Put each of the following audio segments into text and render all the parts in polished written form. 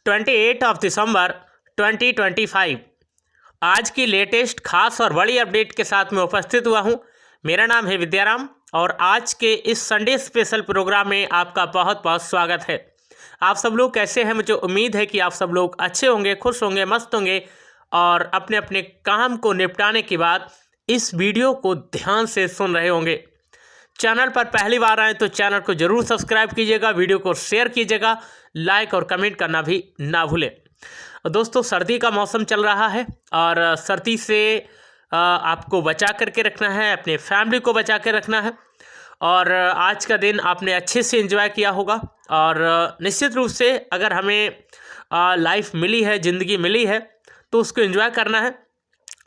28 दिसंबर 2025 आज की लेटेस्ट खास और बड़ी अपडेट के साथ मैं उपस्थित हुआ हूं। मेरा नाम है विद्याराम और आज के इस संडे स्पेशल प्रोग्राम में आपका बहुत बहुत स्वागत है। आप सब लोग कैसे हैं? मुझे उम्मीद है कि आप सब लोग अच्छे होंगे, खुश होंगे, मस्त होंगे और अपने अपने काम को निपटाने के बाद इस वीडियो को ध्यान से सुन रहे होंगे। चैनल पर पहली बार आए तो चैनल को जरूर सब्सक्राइब कीजिएगा, वीडियो को शेयर कीजिएगा, लाइक और कमेंट करना भी ना भूलें। दोस्तों, सर्दी का मौसम चल रहा है और सर्दी से आपको बचा करके रखना है, अपने फैमिली को बचा के रखना है। और आज का दिन आपने अच्छे से एंजॉय किया होगा और निश्चित रूप से अगर हमें लाइफ मिली है, ज़िंदगी मिली है तो उसको एंजॉय करना है।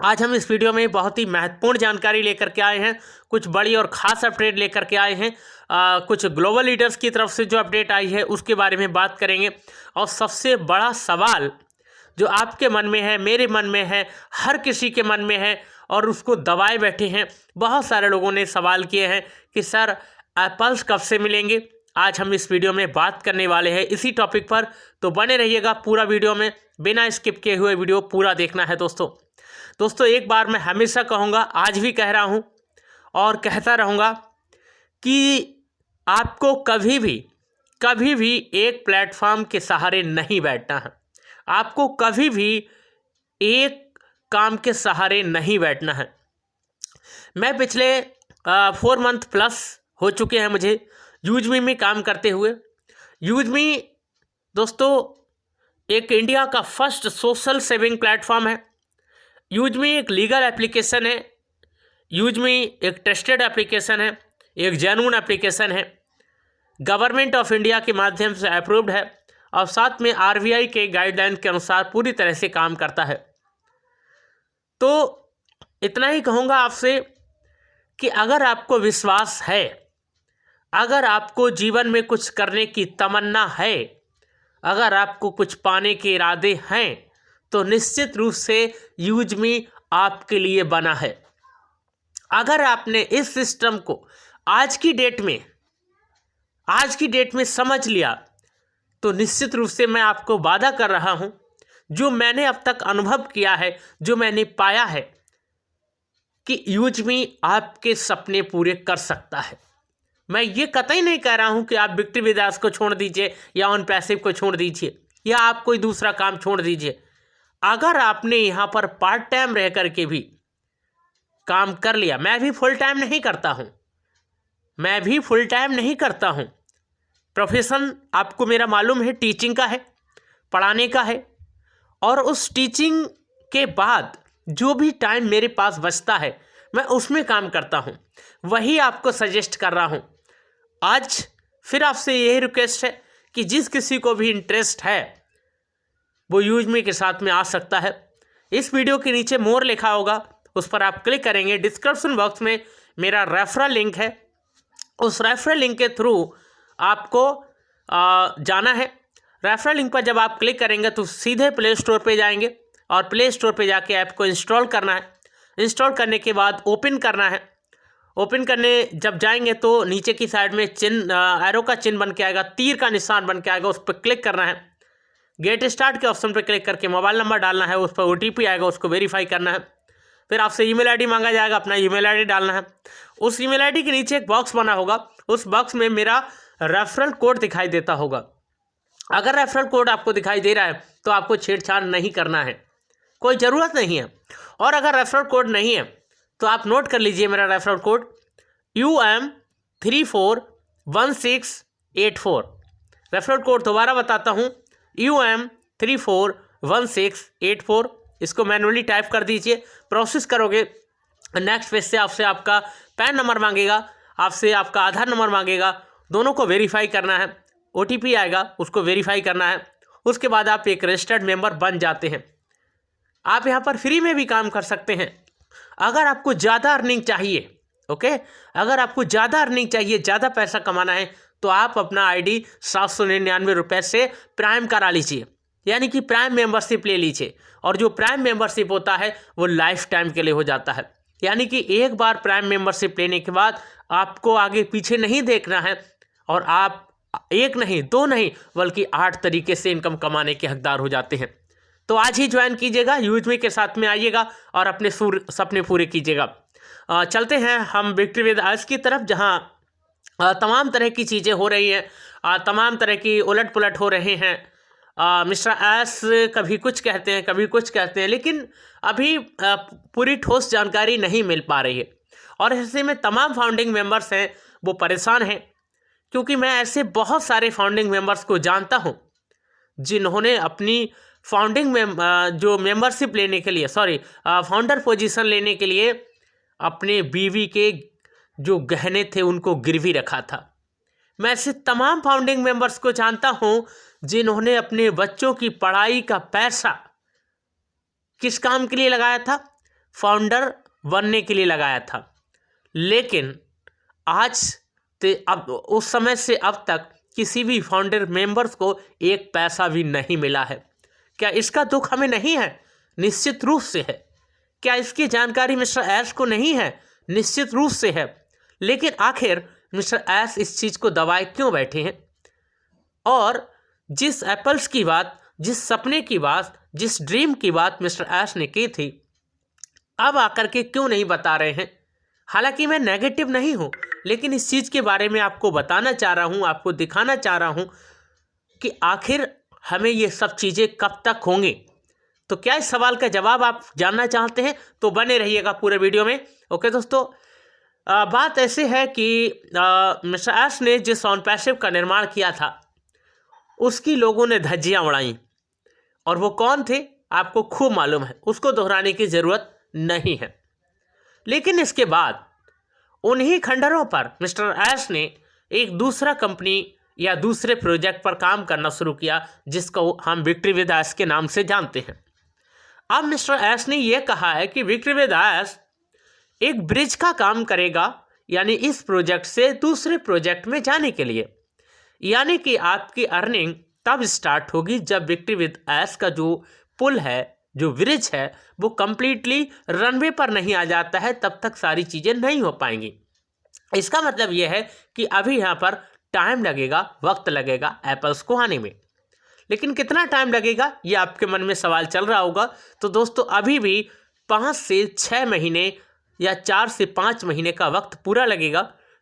आज हम इस वीडियो में बहुत ही महत्वपूर्ण जानकारी लेकर के आए हैं, कुछ बड़ी और ख़ास अपडेट लेकर के आए हैं। कुछ ग्लोबल लीडर्स की तरफ से जो अपडेट आई है उसके बारे में बात करेंगे। और सबसे बड़ा सवाल जो आपके मन में है, मेरे मन में है, हर किसी के मन में है और उसको दबाए बैठे हैं। बहुत सारे लोगों ने सवाल किए हैं कि सर एप्पल्स कब से मिलेंगे। आज हम इस वीडियो में बात करने वाले हैं इसी टॉपिक पर, तो बने रहिएगा पूरा वीडियो में, बिना स्किप किए हुए वीडियो पूरा देखना है। दोस्तों एक बार मैं हमेशा कहूँगा, आज भी कह रहा हूँ और कहता रहूँगा कि आपको कभी भी एक प्लेटफॉर्म के सहारे नहीं बैठना है। आपको कभी भी एक काम के सहारे नहीं बैठना है। मैं पिछले 4 मंथ प्लस हो चुके हैं मुझे यूजमी में काम करते हुए। यूजमी दोस्तों एक इंडिया का फर्स्ट सोशल सेविंग प्लेटफॉर्म है। यूजमी एक लीगल एप्लीकेशन है। यूजमी एक ट्रस्टेड एप्लीकेशन है, एक जेन्युइन एप्लीकेशन है, गवर्नमेंट ऑफ इंडिया के माध्यम से अप्रूव्ड है और साथ में आरबीआई के गाइडलाइन के अनुसार पूरी तरह से काम करता है। तो इतना ही कहूँगा आपसे कि अगर आपको विश्वास है, अगर आपको जीवन में कुछ करने की तमन्ना है, अगर आपको कुछ पाने के इरादे हैं तो निश्चित रूप से यूजमी आपके लिए बना है। अगर आपने इस सिस्टम को आज की डेट में समझ लिया तो निश्चित रूप से मैं आपको वादा कर रहा हूं, जो मैंने अब तक अनुभव किया है, जो मैंने पाया है कि यूजमी आपके सपने पूरे कर सकता है। मैं ये कतई नहीं कह रहा हूं कि आप विक्ट्री विदास को छोड़ दीजिए या ऑन पैसिव को छोड़ दीजिए या आप कोई दूसरा काम छोड़ दीजिए। अगर आपने यहाँ पर पार्ट टाइम रह करके भी काम कर लिया, मैं भी फुल टाइम नहीं करता हूँ, प्रोफेशन आपको मेरा मालूम है, टीचिंग का है, पढ़ाने का है। और उस टीचिंग के बाद जो भी टाइम मेरे पास बचता है मैं उसमें काम करता हूँ। वही आपको सजेस्ट कर रहा हूँ। आज फिर आपसे यही रिक्वेस्ट है कि जिस किसी को भी इंटरेस्ट है वो यूजमी के साथ में आ सकता है। इस वीडियो के नीचे मोर लिखा होगा, उस पर आप क्लिक करेंगे। डिस्क्रिप्शन बॉक्स में मेरा रेफरल लिंक है, उस रेफरल लिंक के थ्रू आपको जाना है। रेफरल लिंक पर जब आप क्लिक करेंगे तो सीधे प्ले स्टोर पे जाएंगे और प्ले स्टोर पे जाके ऐप को इंस्टॉल करना है। इंस्टॉल करने के बाद ओपन करना है। ओपन करने जब जाएंगे तो नीचे की साइड में एरो का चिन्ह बन के आएगा, तीर का निशान बन के आएगा, उस पर क्लिक करना है। गेट स्टार्ट के ऑप्शन पर क्लिक करके मोबाइल नंबर डालना है, उस पर ओटीपी आएगा, उसको वेरीफाई करना है। फिर आपसे ईमेल आईडी मांगा जाएगा, अपना ईमेल आईडी डालना है। उस ईमेल आईडी के नीचे एक बॉक्स बना होगा, उस बॉक्स में मेरा रेफरल कोड दिखाई देता होगा। अगर रेफरल कोड आपको दिखाई दे रहा है तो आपको छेड़छाड़ नहीं करना है, कोई ज़रूरत नहीं है। और अगर रेफरल कोड नहीं है तो आप नोट कर लीजिए मेरा referral code UM341684। Referral code दोबारा बताता हूँ, UM341684। इसको मैनुअली टाइप कर दीजिए। प्रोसेस करोगे, नेक्स्ट पेज से आपसे आपका पैन नंबर मांगेगा, आपसे आपका आधार नंबर मांगेगा, दोनों को वेरीफाई करना है। ओटीपी आएगा, उसको वेरीफाई करना है। उसके बाद आप एक रजिस्टर्ड मेंबर बन जाते हैं। आप यहाँ पर फ्री में भी काम कर सकते हैं। अगर आपको ज़्यादा अर्निंग चाहिए, ओके, अगर आपको ज़्यादा अर्निंग चाहिए, ज़्यादा पैसा कमाना है तो आप अपना आईडी 799 रुपये से प्राइम करा लीजिए, यानी कि प्राइम मेंबरशिप ले लीजिए। और जो प्राइम मेंबरशिप होता है वो लाइफ टाइम के लिए हो जाता है, यानी कि एक बार प्राइम मेंबरशिप लेने के बाद आपको आगे पीछे नहीं देखना है और आप एक नहीं, दो नहीं, बल्कि 8 तरीके से इनकम कमाने के हकदार हो जाते हैं। तो आज ही ज्वाइन कीजिएगा, यूजमी के साथ में आइएगा और अपने सपने पूरे कीजिएगा। चलते हैं हम विक्ट्री विद एस की तरफ, जहां तमाम तरह की चीज़ें हो रही हैं, तमाम तरह की उलट पुलट हो रहे हैं। मिस्टर एस कभी कुछ कहते हैं, कभी कुछ कहते हैं, लेकिन अभी पूरी ठोस जानकारी नहीं मिल पा रही है। और ऐसे में तमाम फाउंडिंग मेंबर्स हैं वो परेशान हैं, क्योंकि मैं ऐसे बहुत सारे फाउंडिंग मेंबर्स को जानता हूं जिन्होंने अपनी फाउंडिंग में जो मेंबरशिप लेने के लिए, फाउंडर पोजीशन लेने के लिए अपने बीवी के जो गहने थे उनको गिरवी रखा था। मैं ऐसे तमाम फाउंडिंग मेंबर्स को जानता हूं जिन्होंने अपने बच्चों की पढ़ाई का पैसा किस काम के लिए लगाया था? फाउंडर बनने के लिए लगाया था। लेकिन अब उस समय से अब तक किसी भी फाउंडर मेंबर्स को एक पैसा भी नहीं मिला है। क्या इसका दुख हमें नहीं है? निश्चित रूप से है। क्या इसकी जानकारी मिस्टर एस को नहीं है? निश्चित रूप से है। लेकिन आखिर मिस्टर एस इस चीज़ को दबाए क्यों बैठे हैं? और जिस एप्पल्स की बात, जिस सपने की बात, जिस ड्रीम की बात मिस्टर एस ने की थी, अब आकर के क्यों नहीं बता रहे हैं? हालांकि मैं नेगेटिव नहीं हूं, लेकिन इस चीज़ के बारे में आपको बताना चाह रहा हूं, आपको दिखाना चाह रहा हूं कि आखिर हमें ये सब चीज़ें कब तक होंगी। तो क्या इस सवाल का जवाब आप जानना चाहते हैं? तो बने रहिएगा पूरे वीडियो में। ओके दोस्तों, बात ऐसे है कि मिस्टर एस ने जिस ऑन पैसिव का निर्माण किया था उसकी लोगों ने धज्जियां उड़ाई, और वो कौन थे आपको खूब मालूम है, उसको दोहराने की ज़रूरत नहीं है। लेकिन इसके बाद उन्हीं खंडरों पर मिस्टर एस ने एक दूसरा कंपनी या दूसरे प्रोजेक्ट पर काम करना शुरू किया, जिसको हम विक्ट्री विद एस के नाम से जानते हैं। अब मिस्टर एस ने यह कहा है कि विक्ट्री विद एस एक ब्रिज का काम करेगा, यानी इस प्रोजेक्ट से दूसरे प्रोजेक्ट में जाने के लिए। यानी कि आपकी अर्निंग तब स्टार्ट होगी जब विक्ट्री विद एस का जो पुल है, जो ब्रिज है, वो कंप्लीटली रनवे पर नहीं आ जाता है, तब तक सारी चीज़ें नहीं हो पाएंगी। इसका मतलब यह है कि अभी यहाँ पर टाइम लगेगा, वक्त लगेगा एप्पल्स को आने में। लेकिन कितना टाइम लगेगा ये आपके मन में सवाल चल रहा होगा। तो दोस्तों, अभी भी 5 से 6 महीने या 4 से 5 महीने का वक्त पूरा लगेगा,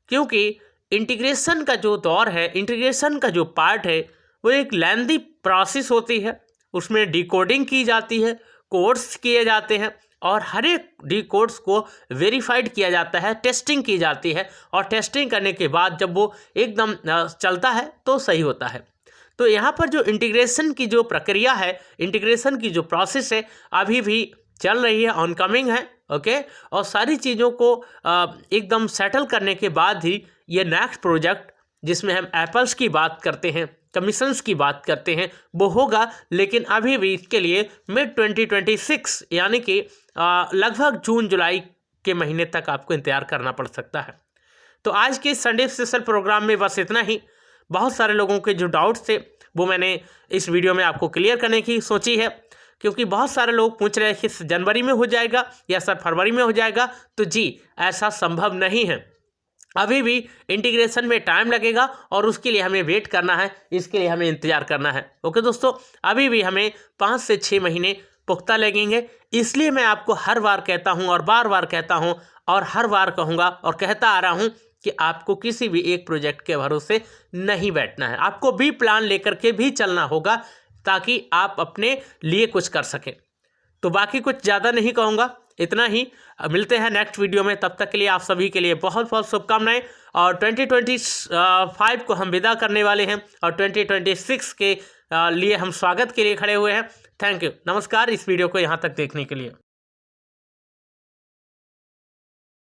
क्योंकि इंटीग्रेशन का जो दौर है, इंटीग्रेशन का जो पार्ट है, वो एक लेंथी प्रोसेस होती है। उसमें डिकोडिंग की जाती है, कोड्स किए जाते हैं, और हर एक डी कोड्स को वेरीफाइड किया जाता है, टेस्टिंग की जाती है, और टेस्टिंग करने के बाद जब वो एकदम चलता है तो सही होता है। तो यहाँ पर जो इंटीग्रेशन की जो प्रक्रिया है, इंटीग्रेशन की जो प्रोसेस है, अभी भी चल रही है, ऑनकमिंग है। ओके, और सारी चीज़ों को एकदम सेटल करने के बाद ही ये नेक्स्ट प्रोजेक्ट, जिसमें हम एप्पल्स की बात करते हैं, कमीशंस की बात करते हैं, वो होगा। लेकिन अभी भी इसके लिए मिड 2026 यानी कि लगभग जून जुलाई के महीने तक आपको इंतजार करना पड़ सकता है। तो आज के संडे स्पेशल प्रोग्राम में बस इतना ही। बहुत सारे लोगों के जो डाउट्स थे वो मैंने इस वीडियो में आपको क्लियर करने की सोची है, क्योंकि बहुत सारे लोग पूछ रहे हैं कि जनवरी में हो जाएगा या सर फरवरी में हो जाएगा। तो जी, ऐसा संभव नहीं है। अभी भी इंटीग्रेशन में टाइम लगेगा और उसके लिए हमें वेट करना है, इसके लिए हमें इंतजार करना है। ओके दोस्तों, अभी भी हमें 5 से 6 महीने पुख्ता लगेंगे। इसलिए मैं आपको हर बार कहता हूं और बार बार कहता हूं और हर बार कहूँगा और कहता आ रहा हूं कि आपको किसी भी एक प्रोजेक्ट के भरोसे नहीं बैठना है। आपको भी प्लान लेकर के भी चलना होगा, ताकि आप अपने लिए कुछ कर सकें। तो बाकी कुछ ज़्यादा नहीं कहूँगा, इतना ही। मिलते हैं नेक्स्ट वीडियो में, तब तक के लिए आप सभी के लिए बहुत बहुत शुभकामनाएं। और 2025 को हम विदा करने वाले हैं और 2026 के लिए हम स्वागत के लिए खड़े हुए हैं। थैंक यू, नमस्कार इस वीडियो को यहाँ तक देखने के लिए।